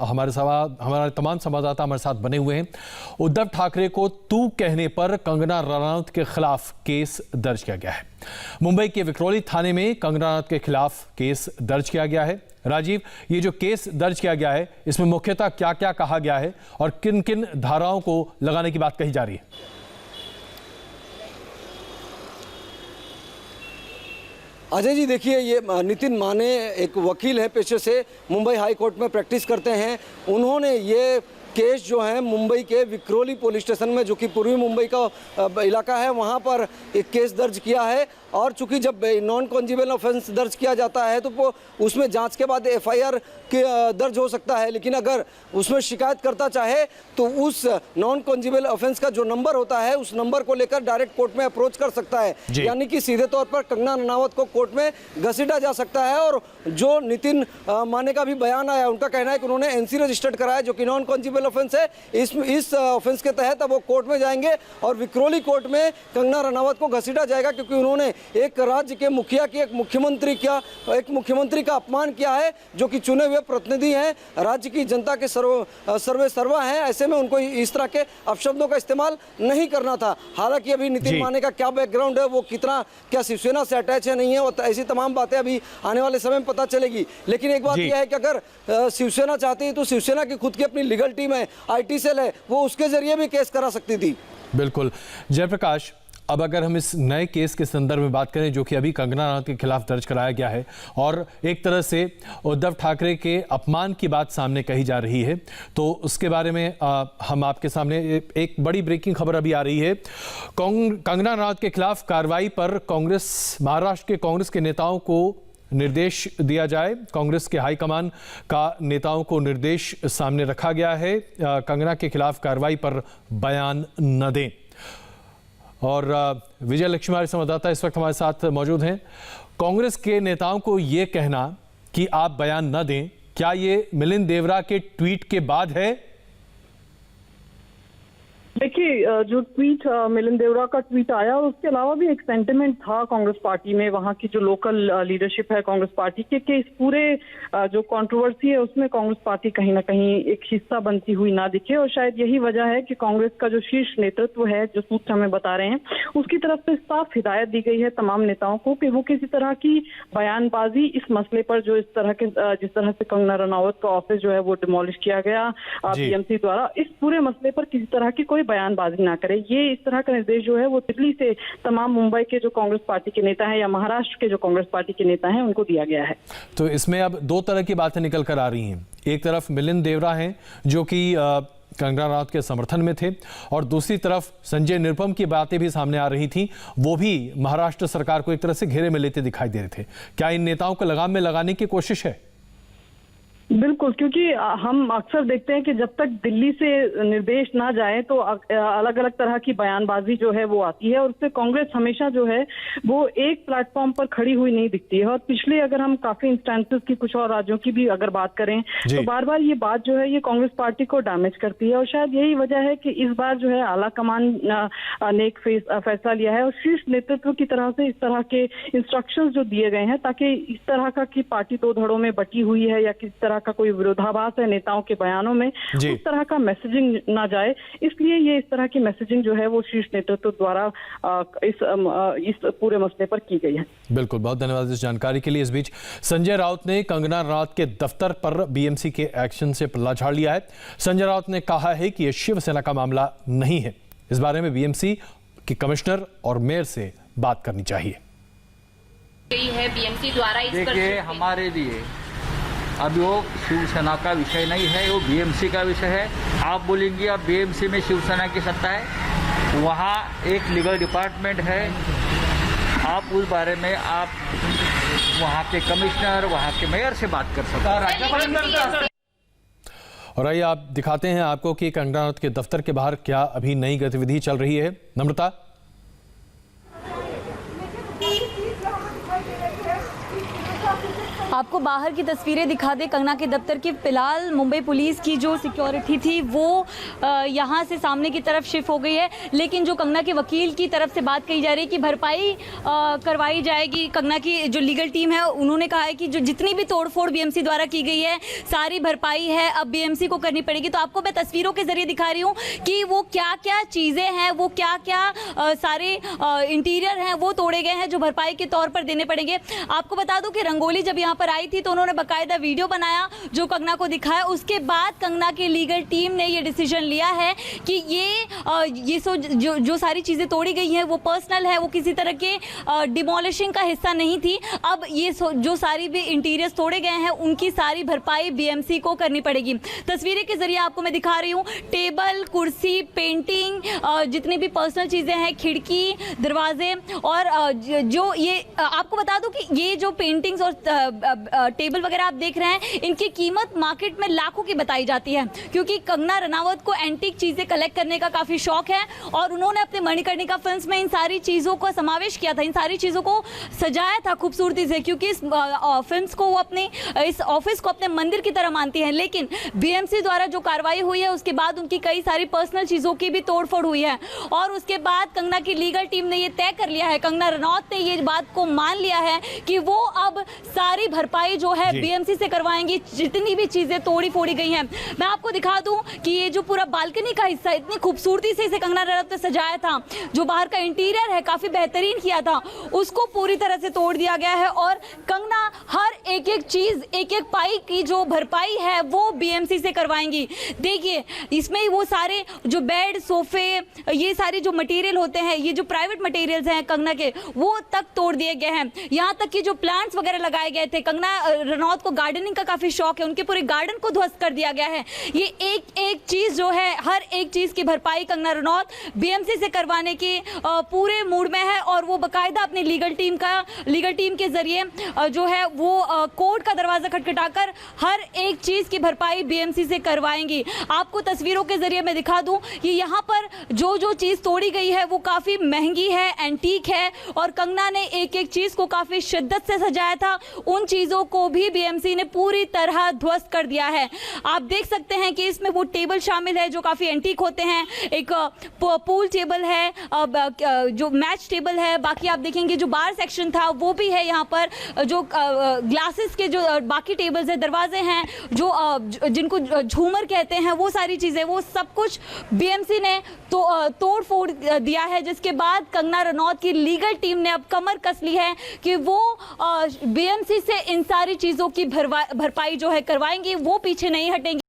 हमारे तमाम संवाददाता हमारे साथ बने हुए हैं। उद्धव ठाकरे को तू कहने पर कंगना रनौत के खिलाफ केस दर्ज किया गया है। मुंबई के विक्रोली थाने में कंगना रनौत के खिलाफ केस दर्ज किया गया है। राजीव, ये जो केस दर्ज किया गया है इसमें मुख्यतः क्या क्या कहा गया है और किन किन धाराओं को लगाने की बात कही जा रही है? अजय जी, देखिए, ये नितिन माने एक वकील है, पेशे से मुंबई हाई कोर्ट में प्रैक्टिस करते हैं। उन्होंने ये केस जो है मुंबई के विक्रोली पुलिस स्टेशन में, जो कि पूर्वी मुंबई का इलाका है, वहाँ पर एक केस दर्ज किया है। और चूंकि जब नॉन कॉन्जिबल ऑफेंस दर्ज किया जाता है तो वो उसमें जांच के बाद एफआईआर के दर्ज हो सकता है, लेकिन अगर उसमें शिकायत करता चाहे तो उस नॉन कॉन्जिबल ऑफेंस का जो नंबर होता है उस नंबर को लेकर डायरेक्ट कोर्ट में अप्रोच कर सकता है। यानी कि सीधे तौर पर कंगना रनावत को कोर्ट में घसीटा जा सकता है। और जो नितिन माने का भी बयान आया, उनका कहना है कि उन्होंने एनसी रजिस्टर्ड कराया, जो कि नॉन कॉन्जिबल ऑफेंस है। इस ऑफेंस के तहत अब वो कोर्ट में जाएंगे और विक्रोली कोर्ट में कंगना रनावत को घसीटा जाएगा, क्योंकि उन्होंने एक राज्य के मुखिया की एक मुख्यमंत्री का अपमान किया है, जो कि चुने हुए प्रतिनिधि हैं, राज्य की जनता के सर्वे सर्वा हैं। ऐसे में उनको इस तरह के अपशब्दों का इस्तेमाल नहीं करना था। हालांकि अभी नितिन माने का क्या बैकग्राउंड है, वो क्या शिवसेना से अटैच है नहीं है, वो ऐसी तमाम बातें अभी आने वाले समय में पता चलेगी। लेकिन एक बात यह है कि अगर शिवसेना चाहती है तो शिवसेना की खुद की अपनी लीगल टीम है, IT सेल है, वो उसके जरिए भी केस करा सकती थी। बिल्कुल जयप्रकाश, अब अगर हम इस नए केस के संदर्भ में बात करें जो कि अभी कंगना रनौत के खिलाफ दर्ज कराया गया है और एक तरह से उद्धव ठाकरे के अपमान की बात सामने कही जा रही है, तो उसके बारे में हम आपके सामने एक बड़ी ब्रेकिंग खबर अभी आ रही है। कंगना रनौत के खिलाफ कार्रवाई पर महाराष्ट्र के कांग्रेस के नेताओं को निर्देश दिया जाए। कांग्रेस के हाईकमान का नेताओं को निर्देश सामने रखा गया है, कंगना के खिलाफ कार्रवाई पर बयान न दें। और विजय लक्ष्मी हमारे संवाददाता इस वक्त हमारे साथ मौजूद हैं। कांग्रेस के नेताओं को यह कहना कि आप बयान न दें, क्या ये मिलिंद देवरा के ट्वीट के बाद है? देखिए, जो ट्वीट मिलिंद देवरा का ट्वीट आया, उसके अलावा भी एक सेंटिमेंट था कांग्रेस पार्टी में, वहां की जो लोकल लीडरशिप है कांग्रेस पार्टी के, कि इस पूरे जो कंट्रोवर्सी है उसमें कांग्रेस पार्टी कहीं ना कहीं एक हिस्सा बनती हुई ना दिखे। और शायद यही वजह है कि कांग्रेस का जो शीर्ष नेतृत्व है, जो सूत्र हमें बता रहे हैं, उसकी तरफ से साफ हिदायत दी गई है तमाम नेताओं को कि वो किसी तरह की बयानबाजी इस मसले पर, जो जिस तरह से कंगना रनावत का ऑफिस जो है वो डिमोलिश किया गया BMC द्वारा, इस पूरे मसले पर किसी तरह की कोई बयानबाजी ना करे। ये इस तरह का निर्देश जो है वो दिल्ली से तमाम मुंबई के जो कांग्रेस पार्टी के नेता हैं या महाराष्ट्र के जो कांग्रेस पार्टी के नेता हैं उनको दिया गया है। तो इसमें अब दो तरह की बातें निकल कर आ रही हैं। एक तरफ मिलिंद देवरा हैं जो कि कंगना रनौत के समर्थन में थे, और दूसरी तरफ संजय निरुपम की बातें भी सामने आ रही थी, वो भी महाराष्ट्र सरकार को एक तरह से घेरे में लेते दिखाई दे रहे थे। क्या इन नेताओं को लगाम में लगाने की कोशिश है? बिल्कुल, क्योंकि हम अक्सर देखते हैं कि जब तक दिल्ली से निर्देश ना जाए तो अलग अलग तरह की बयानबाजी जो है वो आती है, और उससे कांग्रेस हमेशा जो है वो एक प्लेटफॉर्म पर खड़ी हुई नहीं दिखती है। और पिछले अगर हम काफी इंस्टेंसेस की कुछ और राज्यों की भी अगर बात करें तो बार बार ये बात जो है ये कांग्रेस पार्टी को डैमेज करती है। और शायद यही वजह है कि इस बार जो है आला कमान ने एक फैसला लिया है और शीर्ष नेतृत्व की तरह से इस तरह के इंस्ट्रक्शंस जो दिए गए हैं, ताकि इस तरह का कि पार्टी दो धड़ों में बटी हुई है या किस तरह का कोई विरोधाभास है नेताओं के बयानों में, उस तरह का मैसेजिंग ना जाए। इसलिए ये इस तरह की मैसेजिंग जो है वो शीर्ष नेतृत्व द्वारा इस पूरे मसले पर की गई है। बिल्कुल, बहुत धन्यवाद इस जानकारी के लिए। इस बीच संजय राउत ने कंगना रनौत के दफ्तर पर BMC के एक्शन से पल्ला झाड़ लिया है। संजय राउत ने कहा है कि यह शिवसेना का मामला नहीं है। इस बारे में BMC के कमिश्नर और मेयर से बात करनी चाहिए। BMC द्वारा इस पर देखिए, हमारे लिए अभी वो शिवसेना का विषय नहीं है, वो BMC का विषय है। आप बोलेंगे अब BMC में शिवसेना की सत्ता है, वहाँ एक लीगल डिपार्टमेंट है, आप उस बारे में आप वहाँ के कमिश्नर, वहाँ के मेयर से बात कर सकते हैं। और आइए आप दिखाते हैं आपको कि कंगना रनौत के दफ्तर के बाहर क्या अभी नई गतिविधि चल रही है। नम्रता, आपको बाहर की तस्वीरें दिखा दे कंगना के दफ्तर की। फिलहाल मुंबई पुलिस की जो सिक्योरिटी थी वो यहाँ से सामने की तरफ शिफ्ट हो गई है, लेकिन जो कंगना के वकील की तरफ से बात कही जा रही है कि भरपाई करवाई जाएगी। कंगना की जो लीगल टीम है उन्होंने कहा है कि जो जितनी भी तोड़फोड़ बीएमसी द्वारा की गई है सारी भरपाई है अब बीएमसी को करनी पड़ेगी। तो आपको मैं तस्वीरों के जरिए दिखा रही हूँ कि वो क्या क्या चीज़ें हैं, वो क्या क्या सारे इंटीरियर हैं वो तोड़े गए हैं जो भरपाई के तौर पर देने पड़ेंगे। आपको बता दूं कि रंगोली जब यहाँ पर आई थी तो उन्होंने बाकायदा वीडियो बनाया जो कंगना को दिखाया। उसके बाद कंगना की लीगल टीम ने ये डिसीजन लिया है कि ये जो सारी चीज़ें तोड़ी गई हैं वो पर्सनल है, वो किसी तरह के डिमोलिशिंग का हिस्सा नहीं थी। अब ये जो सारी भी इंटीरियर्स तोड़े गए हैं उनकी सारी भरपाई बीएमसी को करनी पड़ेगी। तस्वीरें के जरिए आपको मैं दिखा रही हूँ टेबल, कुर्सी, पेंटिंग, जितनी भी पर्सनल चीज़ें हैं, खिड़की, दरवाजे और जो ये आपको बता दूं कि ये जो पेंटिंग्स और टेबल वगैरह आप देख रहे हैं इनकी कीमत मार्केट में लाखों की बताई जाती है, क्योंकि कंगना रनावत को एंटीक चीज़ें कलेक्ट करने का काफ़ी शौक है और उन्होंने अपने मणिकर्णिका फिल्म्स में इन सारी चीज़ों का समावेश किया था, इन सारी चीज़ों को सजाया था खूबसूरती से, क्योंकि इस फिल्म्स को वो अपने इस ऑफिस को अपने मंदिर की तरह मानती हैं। लेकिन बीएमसी द्वारा जो कार्रवाई हुई है उसके बाद उनकी कई सारी पर्सनल चीज़ों की भी तोड़फोड़ हुई है और उसके बाद कंगना की लीगल टीम ने ये तय कर लिया है, कंगना रनौत ने ये बात को मान लिया है कि वो अब सारी भरपाई जो है बीएमसी से करवाएंगी, जितनी भी चीजें तोड़ी फोड़ी गई हैं। मैं आपको दिखा दूं कि ये जो पूरा बालकनी का हिस्सा इतनी खूबसूरती से इसे कंगना रनौत ने सजाया था, जो बाहर का इंटीरियर है काफी बेहतरीन किया था, उसको पूरी तरह से तोड़ दिया गया है और कंगना हर एक एक चीज, एक एक पाई की जो भरपाई है वो बीएमसी से करवाएंगी। देखिए इसमें वो सारे जो बेड, सोफे, ये सारे जो मटेरियल होते हैं, ये जो प्राइवेट मटेरियल्स हैं कंगना के, वो तक तोड़ दिए गए हैं। यहाँ तक कि जो प्लांट्स वगैरह लगाए गए थे, कंगना रनौत को गार्डनिंग का काफी शौक है, उनके पूरे गार्डन को ध्वस्त कर दिया गया है। ये एक एक चीज जो है, हर एक चीज की भरपाई कंगना रनौत बीएमसी से करवाने के पूरे मूड में है और वो बाकायदा अपनी लीगल टीम के जरिए जो है वो कोर्ट का दरवाजा खटखटाकर हर एक चीज की भरपाई बीएमसी से करवाएंगी। आपको तस्वीरों के जरिए मैं दिखा दूं कि यहाँ पर जो चीज तोड़ी गई है वो काफी महंगी है, एंटीक है और कंगना ने एक एक चीज को काफी शिद्दत से सजाया था, उन चीजों को भी बीएमसी ने पूरी तरह ध्वस्त कर दिया है। आप देख सकते हैं कि इसमें वो टेबल शामिल है जो काफी एंटीक होते हैं, एक पूल टेबल है, जो मैच टेबल है, बाकी आप देखेंगे जो बार सेक्शन था वो भी है, यहाँ पर जो ग्लासेस के जो बाकी टेबल्स है, दरवाजे हैं, जो जिनको झूमर कहते हैं, वो सारी चीजें, वो सब कुछ बीएमसी ने तोड़ फोड़ दिया है, जिसके बाद कंगना रनौत की लीगल टीम ने अब कमर कस ली है कि वो बीएमसी से इन सारी चीजों की भरपाई जो है करवाएंगी, वो पीछे नहीं हटेंगी।